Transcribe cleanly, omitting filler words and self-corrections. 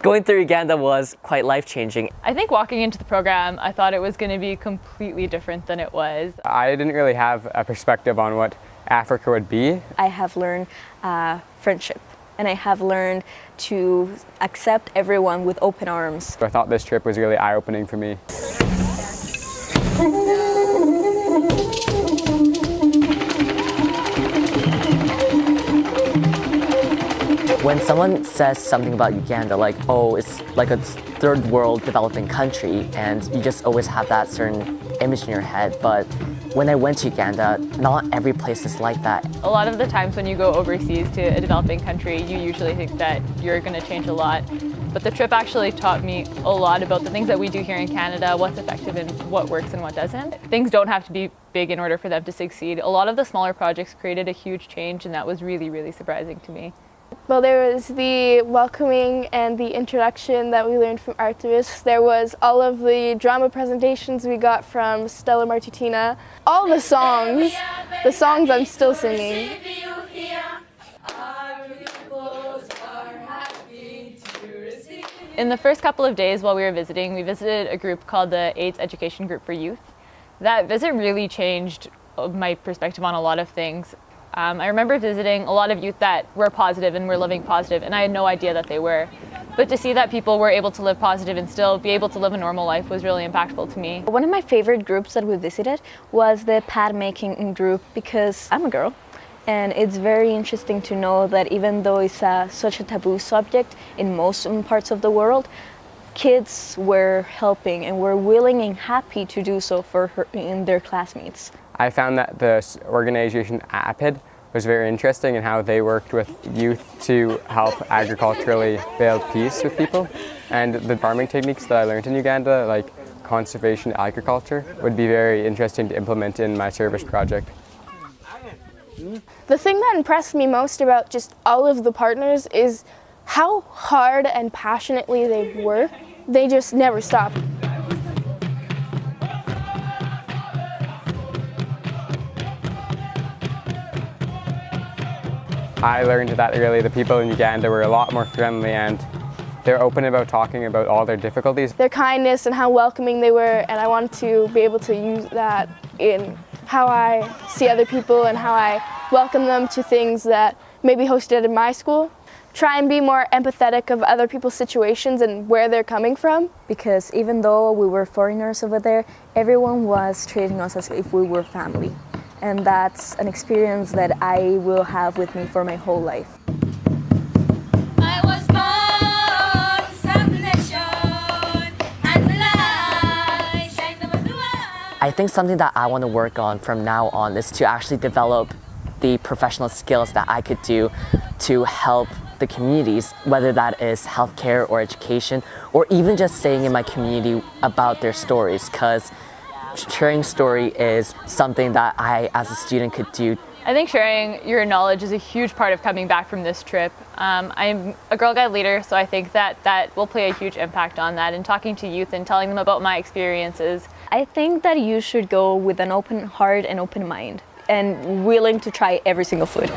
Going through Uganda was quite life-changing. I think walking into the program, I thought it was going to be completely different than it was. I didn't really have a perspective on what Africa would be. I have learned friendship, and I have learned to accept everyone with open arms. I thought this trip was really eye-opening for me. When someone says something about Uganda, like, oh, it's like a third world developing country, and you just always have that certain image in your head. But when I went to Uganda, not every place is like that. A lot of the times when you go overseas to a developing country, you usually think that you're going to change a lot. But the trip actually taught me a lot about the things that we do here in Canada, what's effective and what works and what doesn't. Things don't have to be big in order for them to succeed. A lot of the smaller projects created a huge change, and that was really, really surprising to me. Well, there was the welcoming and the introduction that we learned from activists. There was all of the drama presentations we got from Stella Martutina. All the songs I'm still singing. In the first couple of days while we were visiting, we visited a group called the AIDS Education Group for Youth. That visit really changed my perspective on a lot of things. I remember visiting a lot of youth that were positive and were living positive, and I had no idea that they were. But to see that people were able to live positive and still be able to live a normal life was really impactful to me. One of my favorite groups that we visited was the pad making group, because I'm a girl, and it's very interesting to know that even though it's such a taboo subject in most parts of the world, kids were helping and were willing and happy to do so for their classmates. I found that the organization APID was very interesting in how they worked with youth to help agriculturally build peace with people. And the farming techniques that I learned in Uganda, like conservation agriculture, would be very interesting to implement in my service project. The thing that impressed me most about just all of the partners is how hard and passionately they work. They just never stop. I learned that really the people in Uganda were a lot more friendly, and they're open about talking about all their difficulties. Their kindness and how welcoming they were, and I wanted to be able to use that in how I see other people and how I welcome them to things that may be hosted in my school. Try and be more empathetic of other people's situations and where they're coming from. Because even though we were foreigners over there, everyone was treating us as if we were family. And that's an experience that I will have with me for my whole life. I think something that I want to work on from now on is to actually develop the professional skills that I could do to help the communities, whether that is healthcare or education, or even just saying in my community about their stories, because sharing story is something that I, as a student, could do. I think sharing your knowledge is a huge part of coming back from this trip. I'm a Girl Guide leader, so I think that will play a huge impact on that, and talking to youth and telling them about my experiences. I think that you should go with an open heart and open mind, and willing to try every single food.